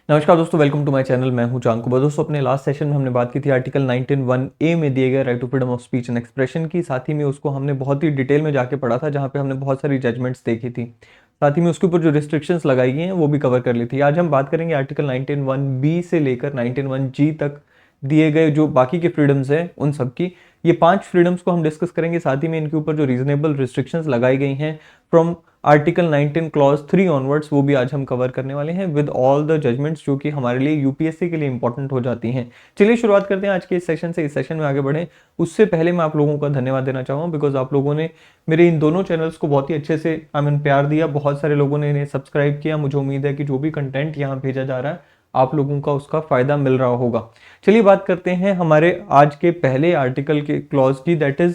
नमस्कार दोस्तों, welcome to my channel. मैं हूं चांकुबा। दोस्तों, अपने लास्ट सेशन में हमने बात की थी आर्टिकल 19(1)(a) में दिए गए right to freedom of speech and expression की। साथ ही में उसको हमने बहुत ही डिटेल में जाके पढ़ा था, जहां पे हमने बहुत सारी जजमेंट्स देखी थी। साथ ही में उसके ऊपर जो रिस्ट्रिक्शंस लगाई गई हैं वो भी कवर कर ली थी। आज हम बात करेंगे आर्टिकल 19(1)(b) से लेकर 19(1)(g) तक दिए गए जो बाकी के फ्रीडम्स हैं उन सब की। ये 5 फ्रीडम्स को हम डिस्कस करेंगे। साथ ही में इनके ऊपर जो रीजनेबल रिस्ट्रिक्शंस लगाई गई हैं फ्रॉम आर्टिकल 19 क्लॉज 3 ऑनवर्ड्स, वो भी आज हम कवर करने वाले हैं विद ऑल द जजमेंट्स जो कि हमारे लिए यूपीएससी के लिए इंपॉर्टेंट हो जाती हैं। चलिए शुरुआत करते हैं आज के इस सेशन से। इस सेशन में आगे बढ़ें उससे पहले मैं आप लोगों का धन्यवाद देना चाहूँगा, बिकॉज आप लोगों ने मेरे इन दोनों चैनल्स को बहुत ही अच्छे से प्यार दिया। बहुत सारे लोगों ने इन्हें सब्सक्राइब किया। मुझे उम्मीद है कि जो भी कंटेंट यहाँ भेजा जा रहा है आप लोगों का उसका फायदा मिल रहा होगा। चलिए बात करते हैं हमारे आज के पहले आर्टिकल के क्लॉज की, दैट इज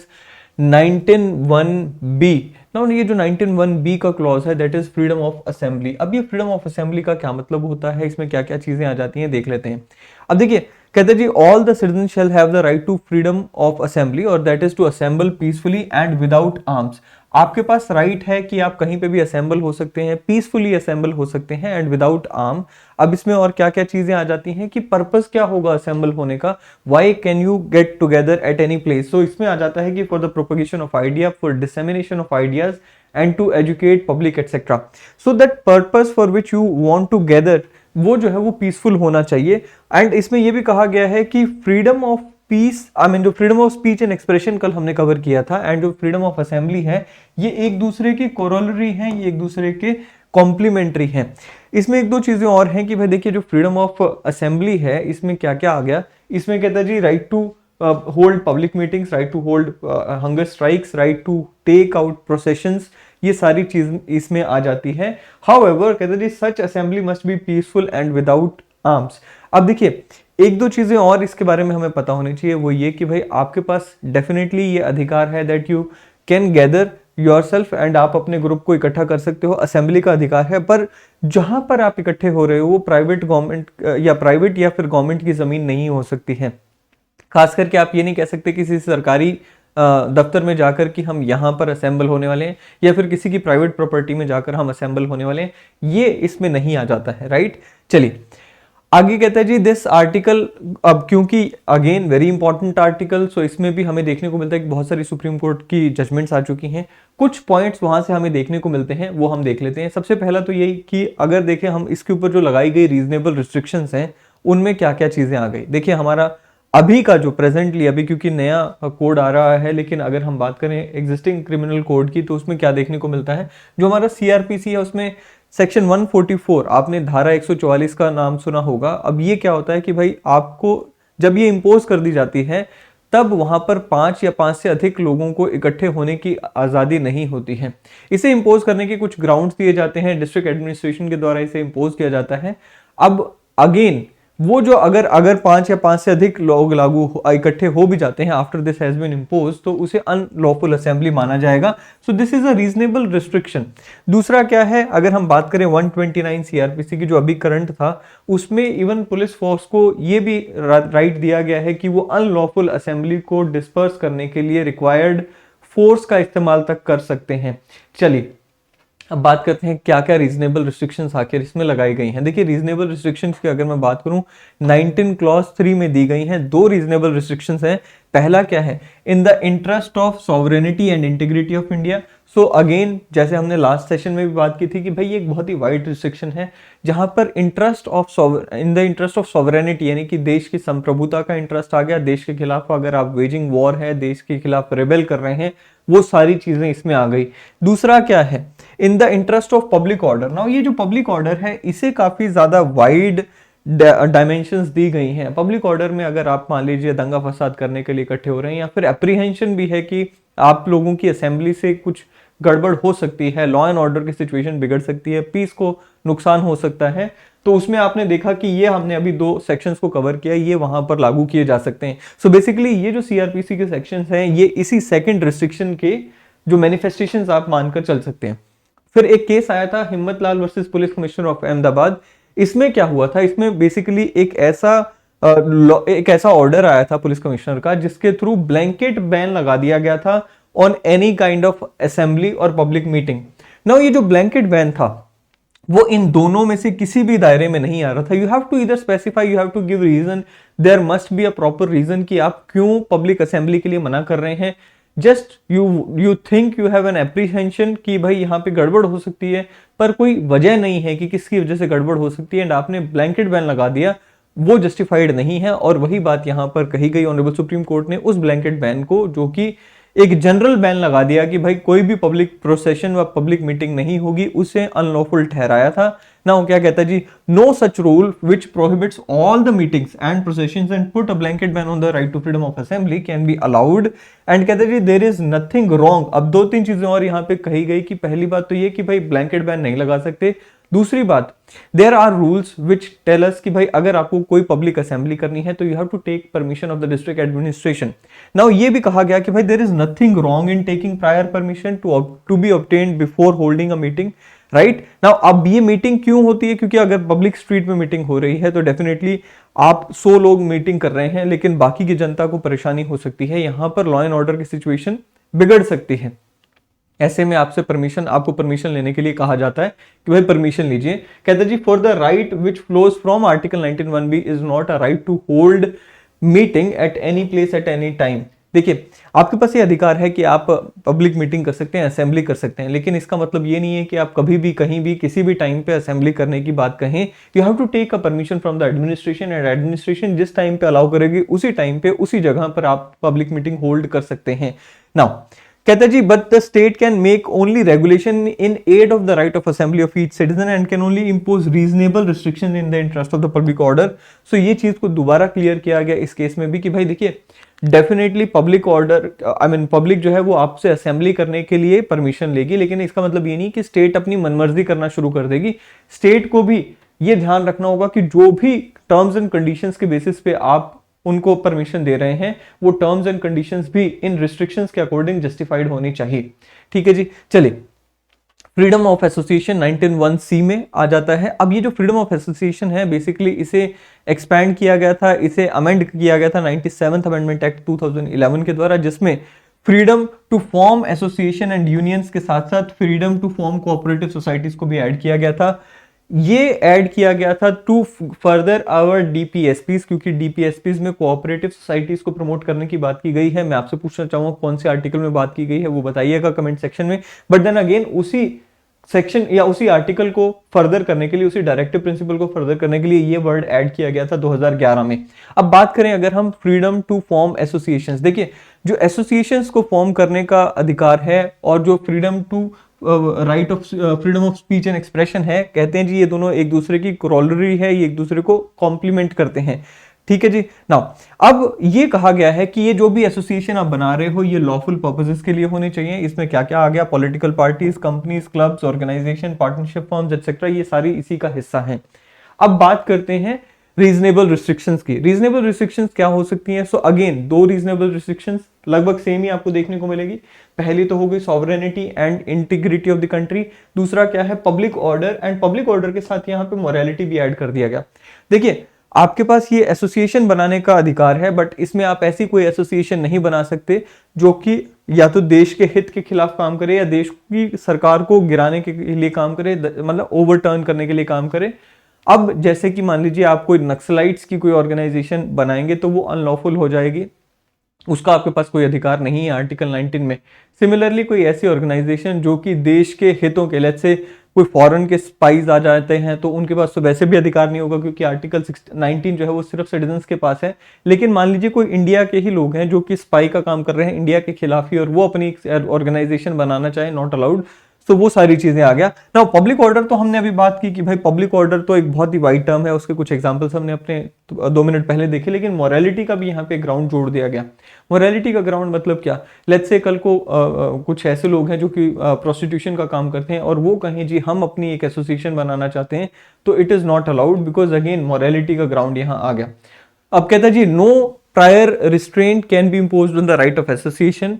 19(1)(b। नाउ ये जो 19(1)(b) का क्लॉज है that is freedom of assembly. अब ये फ्रीडम ऑफ असेंबली का क्या मतलब होता है, इसमें क्या क्या चीजें आ जाती हैं, देख लेते हैं। अब देखिए, कहते हैं जी all the citizen shall have the right to freedom of assembly और that is to assemble peacefully and without arms. आपके पास राइट है कि आप कहीं पे भी असेंबल हो सकते हैं, पीसफुली असेंबल हो सकते हैं एंड विदाउट आर्म। अब इसमें और क्या क्या चीजें आ जाती हैं कि पर्पस क्या होगा असेंबल होने का, why can you get together at any place. So इसमें आ जाता है कि for the propagation of idea, for dissemination of ideas and to educate public etcetera. So that purpose for which you want to gather, वो जो है वो peaceful होना चाहिए। एंड इसमें यह भी कहा गया है कि फ्रीडम ऑफ पीस, जो freedom of speech and expression कल हमने कवर किया था, एंड जो फ्रीडम ऑफ असेंबली है, ये एक दूसरे की कोरोलरी हैं, ये एक दूसरे के कॉम्प्लीमेंट्री हैं। इसमें एक दो चीजें और हैं कि भाई देखिए, जो फ्रीडम ऑफ असेंबली है इसमें क्या क्या आ गया। इसमें कहता है जी right to hold public meetings, right to hold hunger strikes, right to take out processions, ये सारी चीज इसमें आ जाती है। हाउएवर कहते हैं जी such assembly must be peaceful and without arms. अब देखिए, एक दो चीजें और इसके बारे में हमें पता होनी चाहिए, वो ये कि भाई आपके पास डेफिनेटली ये अधिकार है that you can gather yourself and आप अपने ग्रुप को इकट्ठा कर सकते हो, असेंबली का अधिकार है। पर जहां पर आप इकट्ठे हो रहे हो वो प्राइवेट गवर्नमेंट या प्राइवेट या फिर गवर्नमेंट की जमीन नहीं हो सकती है। खास करके आप ये नहीं कह सकते किसी सरकारी दफ्तर में जाकर कि हम यहाँ पर असेंबल होने वाले हैं, या फिर किसी की प्राइवेट प्रॉपर्टी में जाकर हम असेंबल होने वाले हैं, ये इसमें नहीं आ जाता है, राइट। चलिए आगे कहता है जी दिस आर्टिकल, अब क्योंकि अगेन वेरी इंपॉर्टेंट आर्टिकल, सो इसमें भी हमें देखने को मिलता है कि बहुत सारी सुप्रीम कोर्ट की जजमेंट्स आ चुकी हैं। कुछ पॉइंट्स वहां से हमें देखने को मिलते हैं, वो हम देख लेते हैं। सबसे पहला तो यही कि अगर देखें हम इसके ऊपर जो लगाई गई रीजनेबल रिस्ट्रिक्शंस हैं उनमें क्या क्या चीजें आ गई। देखिए हमारा अभी का जो प्रेजेंटली, अभी क्योंकि नया कोड आ रहा है, लेकिन अगर हम बात करें एग्जिस्टिंग क्रिमिनल कोड की तो उसमें क्या देखने को मिलता है, जो हमारा सीआरपीसी है उसमें सेक्शन 144, आपने धारा 144 का नाम सुना होगा। अब ये क्या होता है कि भाई आपको जब ये इंपोज कर दी जाती है तब वहां पर 5 या 5 से अधिक लोगों को इकट्ठे होने की आजादी नहीं होती है। इसे इंपोज करने के कुछ ग्राउंड्स दिए जाते हैं, डिस्ट्रिक्ट एडमिनिस्ट्रेशन के द्वारा इसे इंपोज किया जाता है। अब अगेन वो जो अगर अगर 5 या 5 से अधिक लोग इकट्ठे हो भी जाते हैं after this has been impose, तो उसे अनलॉफुल असेंबली माना जाएगा। So this is a reasonable restriction. दूसरा क्या है, अगर हम बात करें 129 सीआरपीसी की जो अभी करंट था, उसमें इवन पुलिस फोर्स को ये भी राइट दिया गया है कि वो अनलॉफुल असेंबली को डिस्पर्स करने के लिए रिक्वायर्ड फोर्स का इस्तेमाल तक कर सकते हैं। चलिए अब बात करते हैं क्या क्या रीजनेबल रिस्ट्रिक्शंस आखिर इसमें लगाई गई हैं। देखिए रीजनेबल रिस्ट्रिक्शंस की अगर मैं बात करूं 19 क्लॉज 3 में दी गई हैं। दो रीजनेबल रिस्ट्रिक्शंस हैं। पहला क्या है, in the interest of sovereignty and integrity of India. So again जैसे हमने लास्ट सेशन में भी बात की थी कि भाई एक बहुत ही वाइड रिस्ट्रिक्शन है, जहां पर इन द इंटरेस्ट ऑफ सॉवरेनिटी यानी कि देश की संप्रभुता का इंटरेस्ट आ गया। देश के खिलाफ अगर आप वेजिंग वॉर है, देश के खिलाफ रेबेल कर रहे हैं, वो सारी चीजें इसमें आ गई। दूसरा क्या है, in the interest of public order. Now ये जो पब्लिक ऑर्डर है इसे काफी ज्यादा वाइड डायमेंशंस दी गई हैं। पब्लिक ऑर्डर में अगर आप मान लीजिए दंगा फसाद करने के लिए इकट्ठे हो रहे हैं, या फिर एप्रीहेंशन भी है कि आप लोगों की असेंबली से कुछ गड़बड़ हो सकती है, लॉ एंड ऑर्डर की सिचुएशन बिगड़ सकती है, पीस को नुकसान हो सकता है, तो उसमें आपने देखा कि ये हमने अभी दो सेक्शंस को कवर किया, ये वहां पर लागू किए जा सकते हैं। सो बेसिकली ये जो सीआरपीसी के सेक्शंस हैं ये इसी सेकंड रिस्ट्रिक्शन के जो मैनिफेस्टेशंस आप मानकर चल सकते हैं। फिर एक केस आया था Himmatlal versus police commissioner of Ahmedabad. इसमें क्या हुआ था, इसमें बेसिकली एक ऐसा ऑर्डर आया था पुलिस कमिश्नर का जिसके थ्रू ब्लैंकेट बैन लगा दिया गया था on any kind of assembly और पब्लिक मीटिंग। नाउ ये जो ब्लैंकेट बैन था वो इन दोनों में से किसी भी दायरे में नहीं आ रहा था। यू हैव टू इधर specify, you have to give reason, there must be a proper reason कि आप क्यों पब्लिक असेंबली के लिए मना कर रहे हैं। Just you think you have an apprehension कि भाई यहाँ पे गड़बड़ हो सकती है, पर कोई वजह नहीं है कि किसकी वजह से गड़बड़ हो सकती है, एंड आपने ब्लैंकेट बैन लगा दिया, वो जस्टिफाइड नहीं है। और वही बात यहाँ पर कही गई ऑनरेबल सुप्रीम कोर्ट ने उस ब्लैंकेट बैन को, जो कि एक जनरल बैन लगा दिया कि भाई कोई भी पब्लिक प्रोसेशन व पब्लिक मीटिंग नहीं होगी, उसे अनलॉफुल ठहराया था। नाउ क्या कहता है जी, no such rule which prohibits all the meetings and processions and put a blanket ban on the right to freedom of assembly can be allowed. And कहते हैं जी देयर इज नथिंग रॉन्ग। अब दो तीन चीजें और यहाँ पे कही गई कि पहली बात तो ये कि भाई ब्लैंकेट बैन नहीं लगा सकते, दूसरी बात there are rules which tell us कि भाई अगर आपको कोई पब्लिक असेंबली करनी है तो you have to take permission of the district administration. Now ये भी कहा गया कि भाई there is nothing wrong in taking prior permission to be obtained before holding a meeting, right. Now अब ये मीटिंग क्यों होती है, क्योंकि अगर पब्लिक स्ट्रीट में मीटिंग हो रही है तो डेफिनेटली आप 100 लोग मीटिंग कर रहे हैं, लेकिन बाकी की जनता को परेशानी हो सकती है, यहां पर लॉ एंड ऑर्डर की सिचुएशन बिगड़ सकती है। ऐसे में आपको परमिशन लेने के लिए कहा जाता है कि भाई परमिशन लीजिए। कहते हैं जी for the right which flows from article 19(1)(b) is not a right to hold meeting at any place at any time. देखिए आपके पास ये अधिकार है कि आप पब्लिक मीटिंग कर सकते हैं, असेंबली कर सकते हैं, लेकिन इसका मतलब ये नहीं है कि आप कभी भी कहीं भी किसी भी टाइम पे असेंबली करने की बात कहें। You have to take a permission from the administration, and administration जिस टाइम पे अलाउ करेगी उसी टाइम पे उसी जगह पर आप पब्लिक मीटिंग होल्ड कर सकते हैं। नाउ कहता है जी but the state can make only regulation in aid of the right of assembly of each citizen and can only impose reasonable restriction in the interest of the public order. So ये चीज को दोबारा clear किया गया इस case में भी कि भाई देखिए डेफिनेटली पब्लिक ऑर्डर पब्लिक जो है वो आपसे असेंबली करने के लिए परमिशन लेगी, लेकिन इसका मतलब ये नहीं कि स्टेट अपनी मनमर्जी करना शुरू कर देगी। स्टेट को भी ये ध्यान रखना होगा कि जो भी टर्म्स एंड कंडीशंस के बेसिस पे आप उनको परमिशन दे रहे हैं, वो टर्म्स एंड कंडीशंस भी इन रिस्ट्रिक्शंस के अकॉर्डिंग जस्टिफाइड होनी चाहिए। ठीक है जी, चलिए फ्रीडम ऑफ एसोसिएशन 19(1)(c) में आ जाता है। अब ये जो फ्रीडम ऑफ एसोसिएशन है बेसिकली इसे एक्सपैंड किया गया था, इसे अमेंड किया गया था 97th अमेंडमेंट एक्ट 2011 के द्वारा, जिसमें freedom to form association and unions के साथ साथ freedom to form cooperative societies को भी ऐड किया गया था। ये ऐड किया गया था टू फर्दर आवर डीपीएसपीज, क्योंकि डीपीएसपीज में कोऑपरेटिव सोसाइटीज को प्रमोट करने की बात की गई है। मैं आपसे पूछना चाहूंगा कौन से आर्टिकल में बात की गई है, वो बताइएगा कमेंट सेक्शन में। बट देन अगेन उसी सेक्शन या उसी आर्टिकल को फर्दर करने के लिए, उसी डायरेक्टिव प्रिंसिपल को फर्दर करने के लिए ये वर्ड ऐड किया गया था 2011 में। अब बात करें अगर हम फ्रीडम टू फॉर्म एसोसिएशंस, देखिए जो एसोसिएशंस को फॉर्म करने का अधिकार है और जो freedom to right of freedom of speech and expression है, कहते हैं जी ये दोनों एक दूसरे की कोरोलरी है, ये एक दूसरे को कॉम्प्लीमेंट करते हैं। ठीक है जी। नाउ अब ये कहा गया है कि ये जो भी एसोसिएशन आप बना रहे हो ये लॉफुल पर्पसेस के लिए होने चाहिए। इसमें क्या क्या आ गया, political parties, companies, clubs, organisation, partnership firms etcetera, ये सारी इसी का हिस्सा हैं। अब बात करते हैं रीजनेबल रिस्ट्रिक्शंस की। रीजनेबल रिस्ट्रिक्शंस क्या हो सकती हैं? सो अगेन दो रीजनेबल रिस्ट्रिक्शंस लगभग सेम ही आपको देखने को मिलेगी। पहली तो हो गई sovereignty and integrity of the country, दूसरा क्या है public order, and public order के साथ यहाँ पे मोरालिटी भी ऐड कर दिया गया। देखिए आपके पास ये एसोसिएशन बनाने का अधिकार है, बट इसमें आप ऐसी कोई एसोसिएशन नहीं बना सकते जो कि या तो देश के हित के खिलाफ काम करे या देश की सरकार को गिराने के लिए काम करे, मतलब ओवरटर्न करने के लिए काम करे। अब जैसे कि मान लीजिए आप कोई नक्सलाइट्स की कोई ऑर्गेनाइजेशन बनाएंगे तो वो अनलॉफुल हो जाएगी, उसका आपके पास कोई अधिकार नहीं है आर्टिकल 19 में। सिमिलरली कोई ऐसी ऑर्गेनाइजेशन जो कि देश के हितों के, लेट्स से कोई फॉरेन के स्पाइज आ जाते हैं तो उनके पास तो वैसे भी अधिकार नहीं होगा, क्योंकि आर्टिकल 19 जो है वो सिर्फ सिटीजन्स के पास है। लेकिन मान लीजिए कोई इंडिया के ही लोग हैं जो कि स्पाई का काम कर रहे हैं इंडिया के खिलाफ ही, और वो अपनी ऑर्गेनाइजेशन बनाना चाहे, नॉट अलाउड। तो वो सारी चीजें आ गया। ना पब्लिक ऑर्डर तो हमने अभी बात की कि भाई पब्लिक ऑर्डर तो एक बहुत ही वाइड टर्म है, उसके कुछ एग्जांपल्स हमने अपने 2 मिनट पहले देखे, लेकिन मोरालिटी का भी यहाँ पे ग्राउंड जोड़ दिया गया। मोरालिटी का ग्राउंड मतलब क्या, लेट्स से कल को कुछ ऐसे लोग हैं जो कि प्रोस्टिट्यूशन का काम करते हैं और वो कहें जी हम अपनी एक एसोसिएशन बनाना चाहते हैं, तो it is not allowed, because again morality का ग्राउंड यहाँ आ गया। अब कहता है जी no prior restraint can be imposed on the right of association,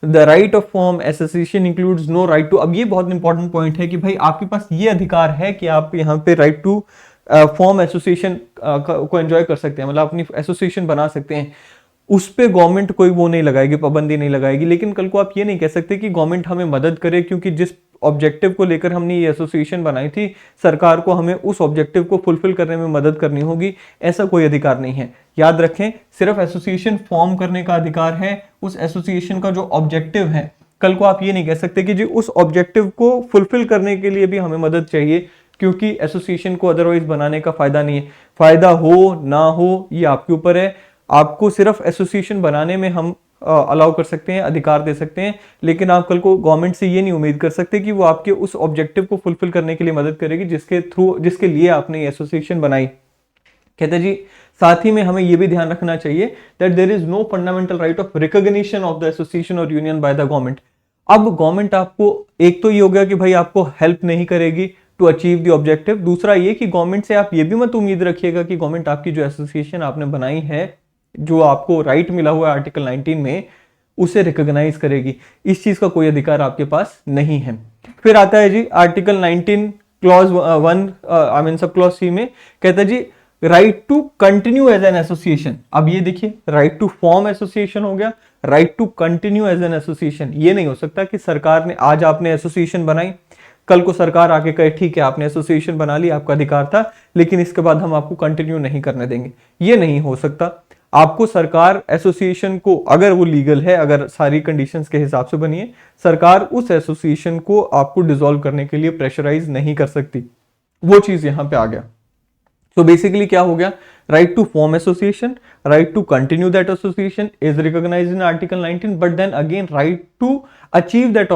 the right of form association includes no right to. अब ये बहुत इंपॉर्टेंट पॉइंट है कि भाई आपके पास ये अधिकार है कि आप यहाँ पे राइट टू फॉर्म एसोसिएशन को एंजॉय कर सकते हैं, मतलब अपनी एसोसिएशन बना सकते हैं। उस पे गवर्नमेंट कोई वो नहीं लगाएगी, पाबंदी नहीं लगाएगी। लेकिन कल को आप ये नहीं कह सकते कि गवर्नमेंट हमें मदद करे, क्योंकि जिस ऑब्जेक्टिव को लेकर हमने ये एसोसिएशन बनाई थी, सरकार को हमें उस ऑब्जेक्टिव को फुलफिल करने में मदद करनी होगी, ऐसा कोई अधिकार नहीं है। याद रखें, सिर्फ एसोसिएशन फॉर्म करने का अधिकार है। उस एसोसिएशन का जो ऑब्जेक्टिव है, कल को आप ये नहीं कह सकते कि जी उस ऑब्जेक्टिव को फुलफिल करने के लिए भी हमें मदद चाहिए, क्योंकि एसोसिएशन को अदरवाइज बनाने का फायदा नहीं है। फायदा हो ना हो ये आपके ऊपर है। आपको सिर्फ एसोसिएशन बनाने में हम अलाउ कर सकते हैं, अधिकार दे सकते हैं, लेकिन आप कल को गवर्नमेंट से ये नहीं उम्मीद कर सकते कि वो आपके उस ऑब्जेक्टिव को फुलफिल करने के लिए मदद करेगी जिसके लिए आपने ये एसोसिएशन बनाई। कहते जी साथ ही में हमें यह भी ध्यान रखना चाहिए that there is no fundamental right of recognition of the association और यूनियन बाय द गवर्नमेंट। अब गवर्नमेंट आपको, एक तो ये हो गया कि भाई आपको हेल्प नहीं करेगी टू अचीव द ऑब्जेक्टिव। दूसरा ये कि गवर्नमेंट से आप ये भी मत उम्मीद रखिएगा कि गवर्नमेंट आपकी जो एसोसिएशन आपने बनाई है, जो आपको राइट मिला हुआ है आर्टिकल 19 में, उसे रिकॉग्नाइज करेगी। इस चीज का कोई अधिकार आपके पास नहीं है। फिर आता है जी article 19 clause 1 I mean sub clause C में कहता है जी right to continue as an association. अब ये देखिए, राइट टू फॉर्म एसोसिएशन हो गया, right to continue as an association. ये नहीं हो सकता कि सरकार ने, आज आपने एसोसिएशन बनाई, कल को सरकार आके कहे ठीक है आपने एसोसिएशन बना ली, आपका अधिकार था, लेकिन इसके बाद हम आपको कंटिन्यू नहीं करने देंगे। ये नहीं हो सकता। आपको सरकार एसोसिएशन को, अगर वो लीगल है, अगर सारी कंडीशंस के हिसाब से बनी है, सरकार उस एसोसिएशन को आपको डिसॉल्व करने के लिए प्रेशराइज नहीं कर सकती। वो चीज यहां पे आ गया। So basically क्या हो गया, right to form association, right to continue that association is recognized in Article 19, but then again right to achieve that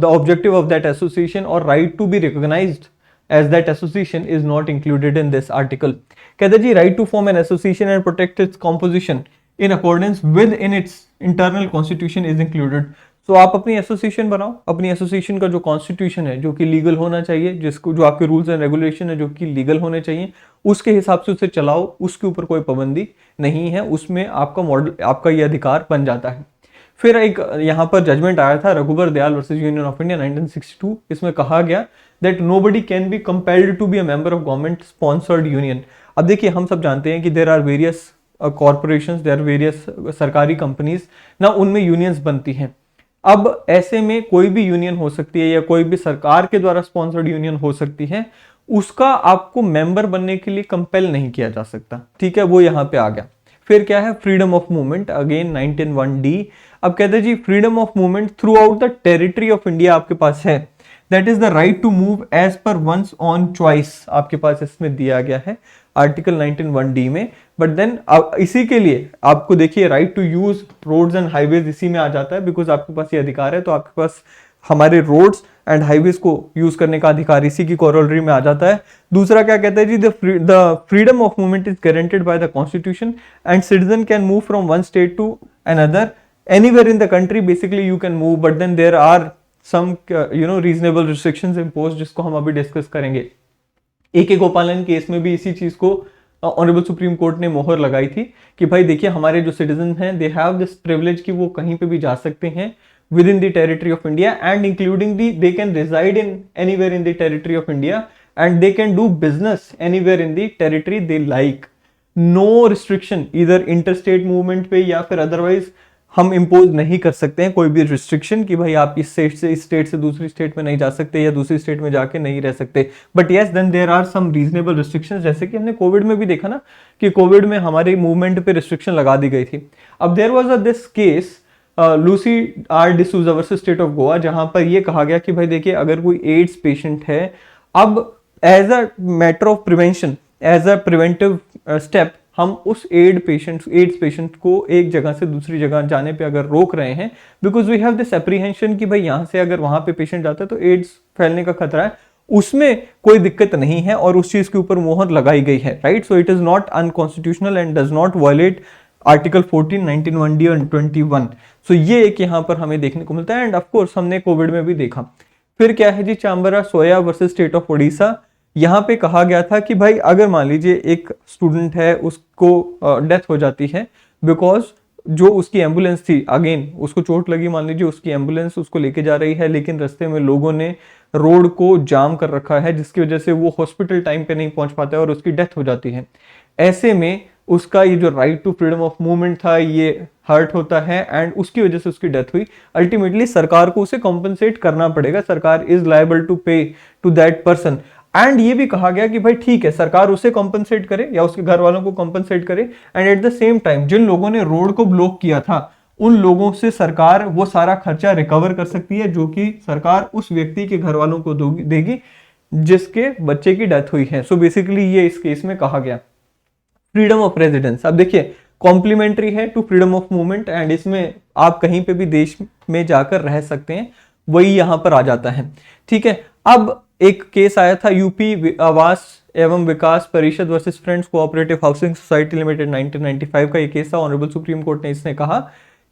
the objective of that association or right to be recognized as that association is not included in this article. कहते जी right to form an association and protect its composition in accordance with in its internal constitution is included. तो आप अपनी association बनाओ, अपनी association का जो constitution है, जो कि लीगल होना चाहिए, जिसको जो आपके रूल्स एंड रेगुलेशन है जो कि लीगल होने चाहिए, उसके हिसाब से उसे चलाओ, उसके ऊपर कोई पाबंदी नहीं है, उसमें आपका मॉडल, आपका ये अधिकार बन जाता है। फिर एक यहाँ पर जजमेंट आया था Raghubar Dayal versus union of India 1962। इसमें कहा गया that nobody can be compelled to be a member of government sponsored union. अब देखिए, हम सब जानते हैं कि there are various corporations, there are various सरकारी कंपनीज ना, उनमें यूनियंस बनती हैं। अब ऐसे में कोई भी यूनियन हो सकती है या कोई भी सरकार के द्वारा स्पॉन्सर्ड यूनियन हो सकती है, उसका आपको मेंबर बनने के लिए कंपेल नहीं किया जा सकता। ठीक है, वो यहां पे आ गया। फिर क्या है, freedom of movement, again 19(1)(d। अब कहते हैं जी freedom of movement throughout the territory of India आपके पास है, that is the right to move as per one's own choice, आपके पास इसमें दिया गया है आर्टिकल 19(1)(d) में। बट देन इसी के लिए आपको देखिए right to use roads and highways इसी में आ जाता है, बिकॉज आपके पास ये अधिकार है, तो आपके पास हमारे रोड्स एंड हाईवेज को यूज करने का अधिकार इसी की कोरोलरी में आ जाता है। दूसरा क्या कहता है जी, the freedom of movement is guaranteed by the constitution and citizen can move from one state to another anywhere in the country. Basically you can move, but then there are some reasonable restrictions imposed, जिसको हम अभी discuss करेंगे। AK गोपालन case में भी इसी चीज को ऑनरेबल सुप्रीम कोर्ट ने मोहर लगाई थी कि भाई देखिए, हमारे जो सिटीजन हैं दे हैव दिस प्रिविलेज कि वो कहीं पे भी जा सकते हैं within the territory of India and including they can reside in anywhere in the territory of India and they can do business anywhere in the territory they like. No restriction इधर interstate movement पे या फिर otherwise हम impose नहीं कर सकते हैं कोई भी रिस्ट्रिक्शन कि भाई आप इस स्टेट से दूसरी स्टेट में नहीं जा सकते या दूसरी स्टेट में जाके नहीं रह सकते। But yes, then there are some reasonable restrictions, जैसे कि हमने कोविड में भी देखा ना कि कोविड में हमारे मूवमेंट पे रिस्ट्रिक्शन लगा दी गई थी। अब there was this case Lucy R D'Souza versus state of Goa, जहां पर यह कहा गया कि भाई देखिए, अगर कोई एड्स पेशेंट है, अब as a matter of prevention, as a preventive step, हम उस एड्स पेशेंट को एक जगह से दूसरी जगह जाने पे अगर रोक रहे हैं, because we have this apprehension कि भाई यहाँ से अगर वहां पे पेशेंट जाता है तो एड्स फैलने का खतरा है, उसमें कोई दिक्कत नहीं है और उस चीज के ऊपर मोहर लगाई गई है, right. So it is not unconstitutional and does not violate article 14, 19(1)(d) और 21। सो ये एक यहाँ पर हमें देखने को मिलता है एंड ऑफकोर्स हमने कोविड में भी देखा। फिर क्या है जी, चांबरा सोया वर्सेस स्टेट ऑफ ओडिशा। यहाँ पे कहा गया था कि भाई अगर मान लीजिए एक स्टूडेंट है, उसको डेथ हो जाती है बिकॉज जो उसकी एम्बुलेंस थी, अगेन उसको चोट लगी, मान लीजिए उसकी एम्बुलेंस उसको लेके जा रही है, लेकिन रास्ते में लोगों ने रोड को जाम कर रखा है जिसकी वजह से वो हॉस्पिटल टाइम पे नहीं पहुंच पाता है और उसकी डेथ हो जाती है। ऐसे में उसका ये जो right to freedom of movement था ये हर्ट होता है एंड उसकी वजह से उसकी डेथ हुई, अल्टीमेटली सरकार को उसे कॉम्पनसेट करना पड़ेगा, सरकार इज लायबल टू पे टू दैट पर्सन। एंड ये भी कहा गया कि भाई ठीक है, सरकार उसे कॉम्पनसेट करे या उसके घर वालों को कॉम्पनसेट करे, and at the same time जिन लोगों ने रोड को ब्लॉक किया था उन लोगों से सरकार वो सारा खर्चा रिकवर कर सकती है जो कि सरकार उस व्यक्ति के घर वालों को देगी जिसके बच्चे की डेथ हुई है। सो बेसिकली ये इस केस में कहा गया। फ्रीडम ऑफ रेजिडेंस, अब देखिए कॉम्प्लीमेंट्री है to freedom of movement and इसमें आप कहीं पे भी देश में जाकर रह सकते हैं, वही यहां पर आ जाता है, ठीक है। अब एक केस आया था यूपी आवास एवं विकास परिषद versus friends cooperative housing society limited 1995 का ये केस था। ऑनरेबल सुप्रीम कोर्ट ने इसने कहा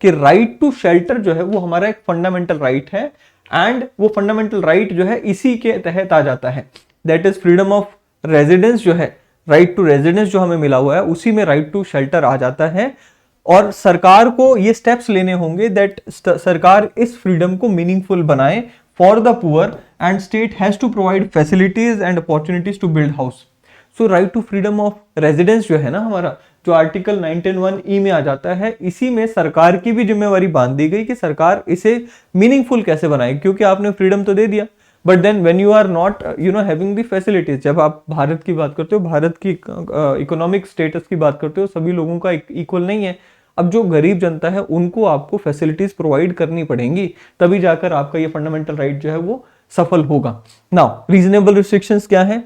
कि राइट टू शेल्टर जो है वो हमारा एक फंडामेंटल राइट है एंड वो फंडामेंटल राइट जो है इसी के तहत आ जाता है, that is freedom of residence जो है, राइट टू रेजिडेंस जो हमें मिला हुआ है उसी में राइट टू शेल्टर आ जाता है। और सरकार को ये स्टेप्स लेने होंगे दैट सरकार इस फ्रीडम को मीनिंगफुल बनाए for the poor and state has to provide facilities and opportunities to build house. So right to freedom of residence जो है ना हमारा, जो आर्टिकल 19(1)(e) में आ जाता है, इसी में सरकार की भी जिम्मेवारी बांध दी गई कि सरकार इसे मीनिंगफुल कैसे बनाए, क्योंकि आपने फ्रीडम तो दे दिया but then when you are not having the facilities, जब आप भारत की बात करते हो, भारत की इकोनॉमिक स्टेटस की बात करते हो, सभी लोगों का इक्वल नहीं है। अब जो गरीब जनता है उनको आपको फैसिलिटीज प्रोवाइड करनी पड़ेंगी, तभी जाकर आपका ये फंडामेंटल राइट जो है वो सफल होगा। नाउ रीजनेबल रिस्ट्रिक्शंस क्या है,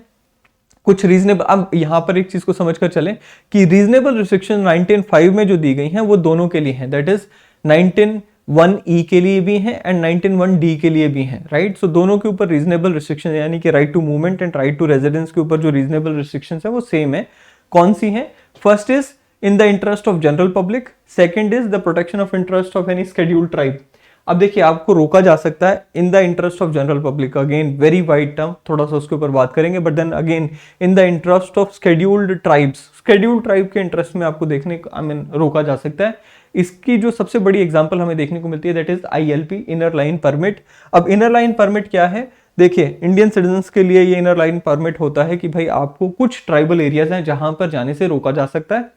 कुछ रीजनेबल, अब यहां पर एक चीज को समझकर चलें कि रीजनेबल रिस्ट्रिक्शन 1905 में जो दी गई हैं वो दोनों के लिए हैं, दैट इज 19(1)(e) के लिए भी हैं एंड 19(1)(d) के लिए भी हैं, राइट। सो दोनों के ऊपर रीजनेबल रिस्ट्रिक्शन यानी कि right to movement and right to residence के ऊपर जो रीजनेबल रिस्ट्रिक्शन है वो सेम है। कौन सी है? First is in the interest of general public, second is the protection of interest of any scheduled tribe. अब देखिए आपको रोका जा सकता है in the interest of general public, again very wide term, थोड़ा सा उसके ऊपर बात करेंगे, but then again in the interest of scheduled tribes, scheduled tribe के इंटरेस्ट में आपको देखने रोका जा सकता है। इसकी जो सबसे बड़ी एग्जांपल हमें देखने को मिलती है that is ILP, inner line permit. अब इनर लाइन परमिट क्या है? देखिए इंडियन सिटीजन्स के लिए ये इनर लाइन परमिट होता है कि भाई आपको कुछ ट्राइबल एरियाज हैं जहां पर जाने से रोका जा सकता है,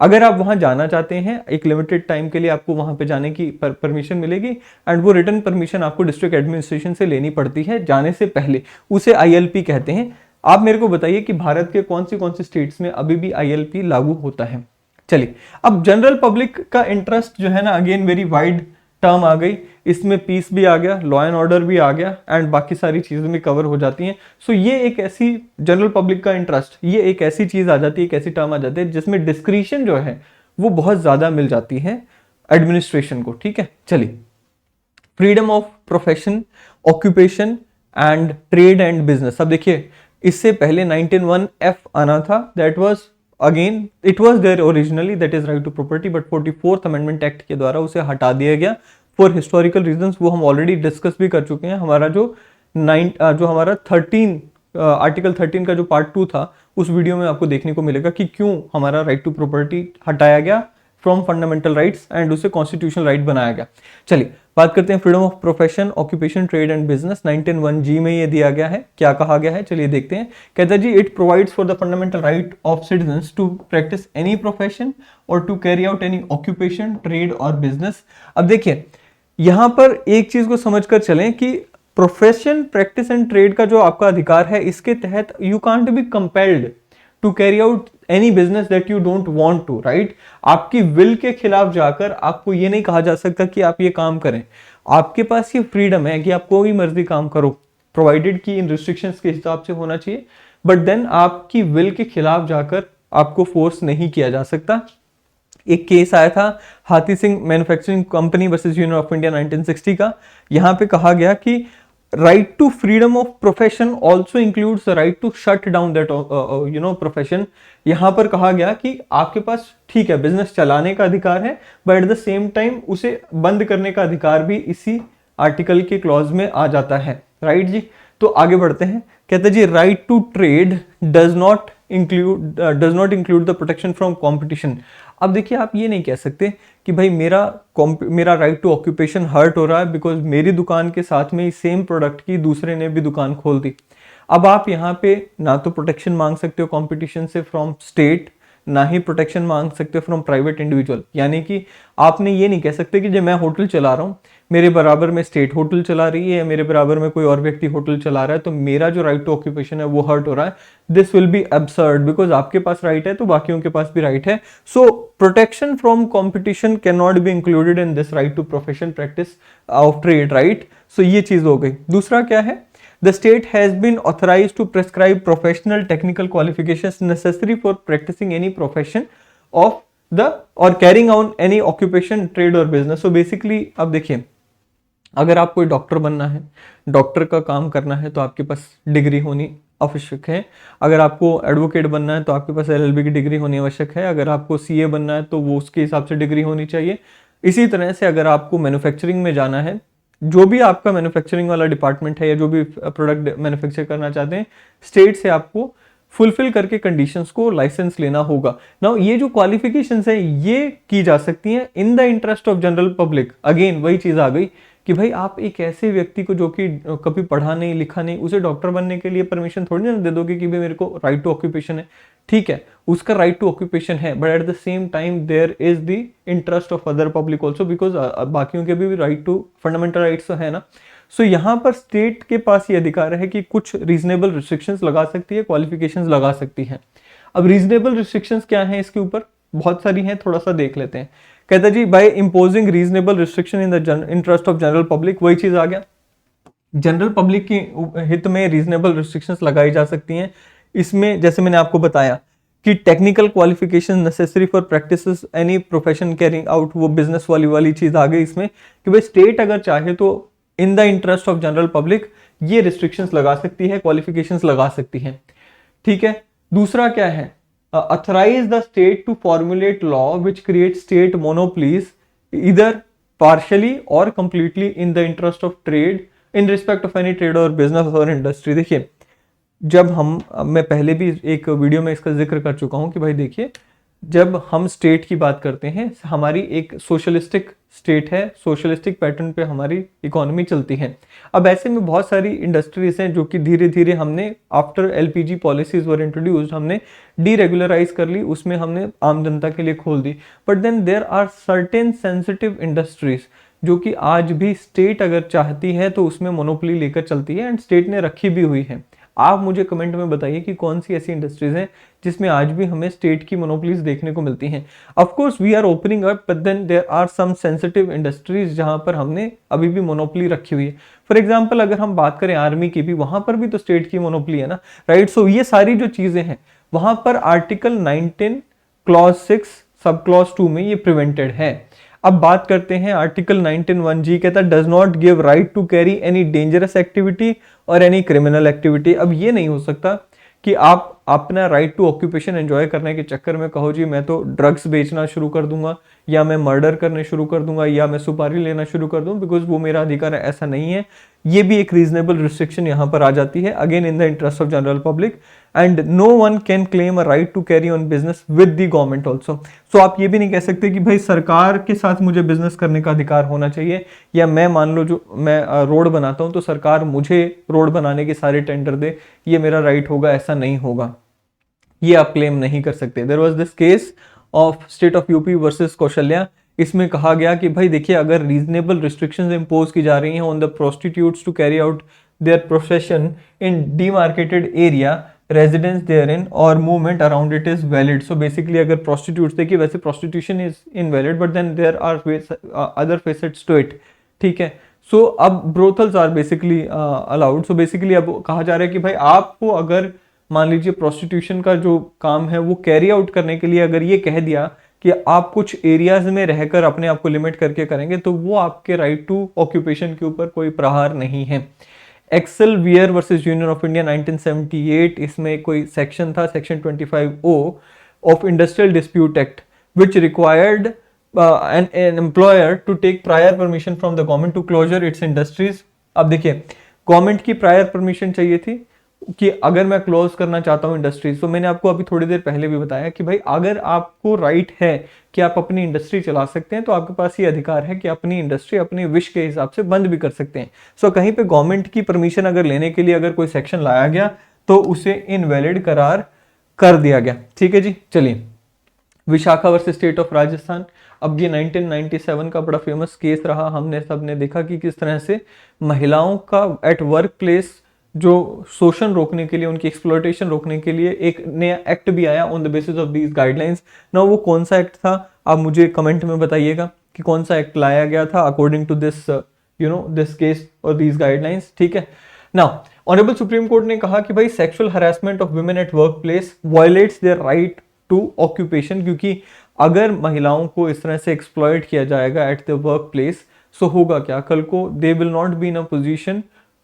अगर आप वहां जाना चाहते हैं एक लिमिटेड टाइम के लिए आपको वहां पे जाने की परमिशन मिलेगी एंड वो रिटर्न परमिशन आपको डिस्ट्रिक्ट एडमिनिस्ट्रेशन से लेनी पड़ती है जाने से पहले, उसे ILP कहते हैं। आप मेरे को बताइए कि भारत के कौन सी स्टेट्स में अभी भी ILP लागू होता है। चलिए अब जनरल पब्लिक का इंटरेस्ट जो है ना, अगेन वेरी वाइड टर्म आ गई, इसमें पीस भी आ गया, लॉ एंड ऑर्डर भी आ गया एंड बाकी सारी चीजें भी कवर हो जाती हैं। सो ये एक ऐसी जनरल पब्लिक का इंटरेस्ट, ये एक ऐसी चीज आ जाती है, एक ऐसी टर्म आ जाती है जिसमें डिस्क्रिशन जो है वो बहुत ज्यादा मिल जाती है एडमिनिस्ट्रेशन को, ठीक है। चलिए freedom of profession, occupation and trade and business. अब देखिए इससे पहले 19(1)(f) आना था, that was again it was there originally, that is right to property, but 44th amendment act के द्वारा उसे हटा दिया गया फॉर हिस्टोरिकल रीजंस, वो हम ऑलरेडी डिस्कस भी कर चुके हैं। हमारा जो हमारा 13 आर्टिकल 13 का जो पार्ट 2 था उस वीडियो में आपको देखने को मिलेगा कि क्यों हमारा राइट टू प्रॉपर्टी हटाया गया फ्रॉम फंडामेंटल राइट्स एंड उसे कॉन्स्टिट्यूशनल राइट बनाया गया। चलिए बात करते हैं freedom of profession, occupation, trade and business. 19(1)(g) में ये दिया गया है, क्या कहा गया है चलिए देखते हैं। कहता है जी it provides for the fundamental right of citizens to practice any profession और to carry out any occupation, trade और बिजनेस। अब देखिए यहां पर एक चीज को समझकर चलें कि प्रोफेशन, प्रैक्टिस एंड ट्रेड का जो आपका अधिकार है इसके तहत you can't be compelled to carry out any business that you don't want to, right. आपकी विल के खिलाफ जाकर आपको ये नहीं कहा जा सकता कि आप ये काम करें, आपके पास ये फ्रीडम है कि आप कोई मर्जी काम करो, प्रोवाइडेड कि इन रिस्ट्रिक्शंस के हिसाब से होना चाहिए, बट देन आपकी विल के खिलाफ जाकर आपको फोर्स नहीं किया जा सकता। एक केस आया था Hathi Singh manufacturing company versus union of India 1960 का, यहां पे कहा गया कि right to freedom of profession also includes right to shut down that profession. यहां पर कहा गया कि आपके पास ठीक है बिजनेस चलाने का अधिकार है, but at the same time उसे बंद करने का अधिकार भी इसी आर्टिकल के क्लॉज में आ जाता है, राइट जी। तो आगे बढ़ते हैं, कहते हैं जी right to trade does not include the protection from competition. अब देखिए आप ये नहीं कह सकते कि भाई मेरा राइट टू ऑक्यूपेशन हर्ट हो रहा है बिकॉज मेरी दुकान के साथ में ही सेम प्रोडक्ट की दूसरे ने भी दुकान खोल दी। अब आप यहाँ पे ना तो प्रोटेक्शन मांग सकते हो कंपटीशन से फ्रॉम स्टेट, ना ही प्रोटेक्शन मांग सकते फ्रॉम प्राइवेट इंडिविजुअल। यानी कि आपने ये नहीं कह सकते कि जब मैं होटल चला रहा हूँ, मेरे बराबर में स्टेट होटल चला रही है या मेरे बराबर में कोई और व्यक्ति होटल चला रहा है, तो मेरा जो राइट टू ऑक्यूपेशन है वो हर्ट हो रहा है। This will be absurd, because आपके पास राइट है तो बाकियों के पास भी राइट है। So protection from competition can not be included in this right to profession practice of trade, right. So ये चीज हो गई। दूसरा क्या है, The state has been authorized to prescribe professional technical qualifications necessary for practicing any profession of the or carrying on any occupation, trade or business. So basically अब देखिए, अगर आप कोई डॉक्टर बनना है, डॉक्टर का काम करना है, तो आपके पास डिग्री होनी आवश्यक है। अगर आपको एडवोकेट बनना है तो आपके पास एलएलबी की डिग्री होनी आवश्यक है। अगर आपको सीए बनना है तो वो उसके हिसाब से डिग्री होनी चाहिए। इसी तरह से अगर आपको मैन्युफैक्चरिंग में जाना है, जो भी आपका मैन्युफैक्चरिंग वाला डिपार्टमेंट है या जो भी प्रोडक्ट मैन्युफैक्चर करना चाहते हैं, स्टेट से आपको फुलफिल करके कंडीशंस को लाइसेंस लेना होगा। नाउ ये जो क्वालिफिकेशंस है ये की जा सकती हैं इन the interest of general public. Again वही चीज आ गई कि भाई आप एक ऐसे व्यक्ति को जो कि कभी पढ़ा नहीं लिखा नहीं, उसे डॉक्टर बनने के लिए परमिशन थोड़ी ना दे दोगे कि भाई मेरे को राइट टू ऑक्यूपेशन है। ठीक है, उसका राइट टू ऑक्यूपेशन है, but at the same time there is the interest of other public also, because बाकियों के भी राइट टू फंडामेंटल राइट्स तो है ना। सो यहाँ पर स्टेट के पास ये अधिकार है कि कुछ रीजनेबल रिस्ट्रिक्शंस लगा सकती है, क्वालिफिकेशंस लगा सकती है। अब रीजनेबल रिस्ट्रिक्शंस क्या है इसके ऊपर, बहुत सारी हैं, थोड़ा सा देख लेते हैं। कहता जी by imposing reasonable restriction in the interest of general public, वही चीज आ गया, जनरल पब्लिक की हित में रीजनेबल रिस्ट्रिक्शंस लगाई जा सकती हैं। इसमें जैसे मैंने आपको बताया कि technical qualification necessary for practices any profession carrying out, वो बिजनेस वाली चीज आ गई इसमें कि भाई स्टेट अगर चाहे तो इन the interest of general public ये रिस्ट्रिक्शंस लगा सकती है, क्वालिफिकेशंस लगा सकती है। ठीक है, दूसरा क्या है, authorize the state to formulate law which creates state monopolies either partially or completely in the interest of trade in respect of any trade or business or industry। देखिए जब मैं पहले भी एक वीडियो में इसका जिक्र कर चुका हूं कि भाई देखिए जब हम स्टेट की बात करते हैं, हमारी एक सोशलिस्टिक स्टेट है, सोशलिस्टिक पैटर्न पे हमारी इकोनॉमी चलती है। अब ऐसे में बहुत सारी इंडस्ट्रीज हैं जो कि धीरे धीरे हमने after LPG policies were introduced हमने डीरेगुलराइज कर ली, उसमें हमने आम जनता के लिए खोल दी। But then there are certain sensitive industries जो कि आज भी स्टेट अगर चाहती है तो उसमें मोनोपोली लेकर चलती है, एंड स्टेट ने रखी भी हुई है। आप मुझे कमेंट में बताइए कि कौन सी ऐसी इंडस्ट्रीज हैं जिसमें आज भी हमें स्टेट की मोनोपोलीज देखने को मिलती हैं। Of course we are opening up, but then there are some sensitive industries जहां पर हमने अभी भी मोनोपोली रखी हुई है। फॉर एग्जांपल अगर हम बात करें आर्मी की भी, वहां पर भी तो स्टेट की मोनोपोली है ना, राइट। सो ये सारी जो चीजें हैं वहां पर आर्टिकल 19 क्लॉज 6 सब क्लॉज 2 में ये प्रिवेंटेड है। अब बात करते हैं आर्टिकल 19(1)(g, कहता है does not give right to carry any dangerous activity और एनी क्रिमिनल एक्टिविटी। अब ये नहीं हो सकता कि आप अपना राइट टू ऑक्यूपेशन एंजॉय करने के चक्कर में कहो जी मैं तो ड्रग्स बेचना शुरू कर दूंगा या मैं मर्डर करने शुरू कर दूंगा या मैं सुपारी लेना शुरू कर दूं बिकॉज वो मेरा अधिकार है। ऐसा नहीं है, ये भी एक रीजनेबल रिस्ट्रिक्शन यहां पर आ जाती है, again in the interest of general public, and no one can claim a right to carry on business with the government also. So आप ये भी नहीं कह सकते कि भाई सरकार के साथ मुझे बिजनेस करने का अधिकार होना चाहिए, या मैं मान लो जो मैं रोड बनाता हूं तो सरकार मुझे रोड बनाने के सारे टेंडर दे, ये मेरा राइट होगा, ऐसा नहीं होगा, ये आप क्लेम नहीं कर सकते। There was this case of state of UP versus Kaushalya, इसमें कहा गया कि भाई देखिए अगर रीजनेबल रिस्ट्रिक्शंस इंपोज की जा रही हैं on the prostitutes to carry out their profession in demarcated area, residence therein और movement around it is valid. So basically अगर प्रोस्टिट्यूट्स, देखिए वैसे prostitution is invalid but then there are other facets to it, ठीक है। So अब brothels are basically allowed. So basically अब कहा जा रहा है कि भाई आपको अगर मान लीजिए प्रोस्टिट्यूशन का जो काम है वो कैरी आउट करने के लिए अगर ये कह दिया कि आप कुछ एरियाज में रहकर अपने आप को लिमिट करके करेंगे तो वो आपके राइट टू ऑक्यूपेशन के ऊपर कोई प्रहार नहीं है। Excel Wear versus union of India 1978, इसमें कोई सेक्शन था, section 25O of industrial dispute act which required an employer to take prior permission from the government to closure its industries। अब देखिए गवर्नमेंट की प्रायर परमिशन चाहिए थी कि अगर मैं क्लोज करना चाहता हूं इंडस्ट्रीज, तो मैंने आपको अभी थोड़ी देर पहले भी बताया कि भाई अगर आपको राइट है कि आप अपनी इंडस्ट्री चला सकते हैं तो आपके पास ये अधिकार है कि अपनी इंडस्ट्री अपने विश के हिसाब से बंद भी कर सकते हैं। सो कहीं पे गवर्नमेंट की परमिशन अगर लेने के लिए अगर कोई सेक्शन लाया गया तो उसे इनवैलिड करार कर दिया गया। ठीक है जी, चलिए Vishakha versus state of Rajasthan, अब ये 1997 का बड़ा फेमस केस रहा। हमने सबने देखा कि किस तरह से महिलाओं का एट वर्क प्लेस जो शोषण रोकने के लिए, उनकी एक्सप्लॉयटेशन रोकने के लिए एक नया एक्ट भी आया on the basis of these guidelines. ना वो कौन सा एक्ट था, आप मुझे कमेंट में बताइएगा कि कौन सा एक्ट लाया गया था according to this this case और दीज गाइडलाइंस, ठीक है। नाउ ऑनरेबल सुप्रीम कोर्ट ने कहा कि भाई sexual harassment of women at work place violates their right to occupation, क्योंकि अगर महिलाओं को इस तरह से एक्सप्लॉयट किया जाएगा at the work place, so होगा क्या, कल को they will not be in a position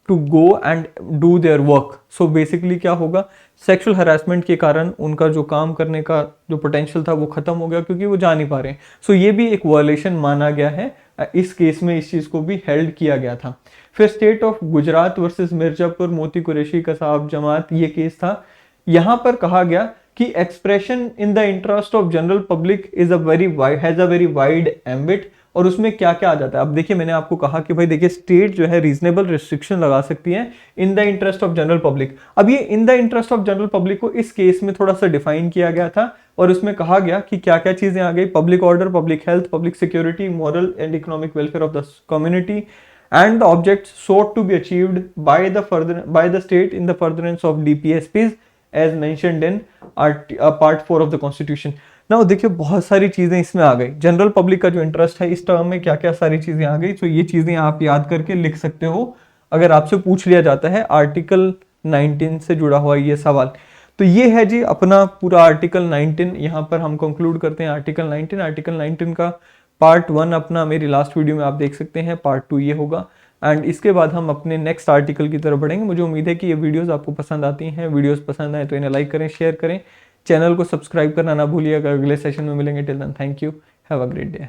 to go and do their work. So basically क्या होगा, सेक्सुअल हरासमेंट के कारण उनका जो काम करने का जो पोटेंशियल था वो खत्म हो गया, क्योंकि वो जा नहीं पा रहे हैं। सो ये भी एक वायलेशन माना गया है, इस केस में इस चीज को भी हेल्ड किया गया था। फिर state of Gujarat versus Mirzapur, मोती कुरैशी का साहब जमात, ये केस था। यहां पर कहा गया कि expression in the interest of general public is has a very wide ambit, और उसमें क्या क्या आ जाता है। अब देखिए मैंने आपको कहा कि भाई देखिए स्टेट जो है रीजनेबल रिस्ट्रिक्शन लगा सकती है in the interest of general public. अब ये इन the interest of general public को इस केस में थोड़ा सा डिफाइन किया गया था, और उसमें कहा गया कि क्या क्या चीजें आ गई, public order, public health, public security, moral and economic welfare of the community, and the objects sought to be achieved by the state in the furtherance of DPSPs as mentioned in part 4 of the constitution। now देखिए बहुत सारी चीजें इसमें आ गई, general public का जो interest है इस टर्म में क्या क्या सारी चीजें आ गई। तो ये चीजें आप याद करके लिख सकते हो अगर आपसे पूछ लिया जाता है आर्टिकल 19 से जुड़ा हुआ ये सवाल। तो ये है जी अपना पूरा आर्टिकल 19, यहाँ पर हम कंक्लूड करते हैं आर्टिकल 19। आर्टिकल 19 का पार्ट 1 अपना मेरी लास्ट वीडियो में आप देख सकते हैं, पार्ट 2 ये होगा, एंड इसके बाद हम अपने नेक्स्ट आर्टिकल की तरफ बढ़ेंगे। मुझे उम्मीद है कि ये वीडियोस आपको पसंद आती हैं। वीडियोस पसंद आए तो इन्हें लाइक करें, शेयर करें, चैनल को सब्सक्राइब करना ना भूलिएगा। अगले सेशन में मिलेंगे, till then thank you, have a great day.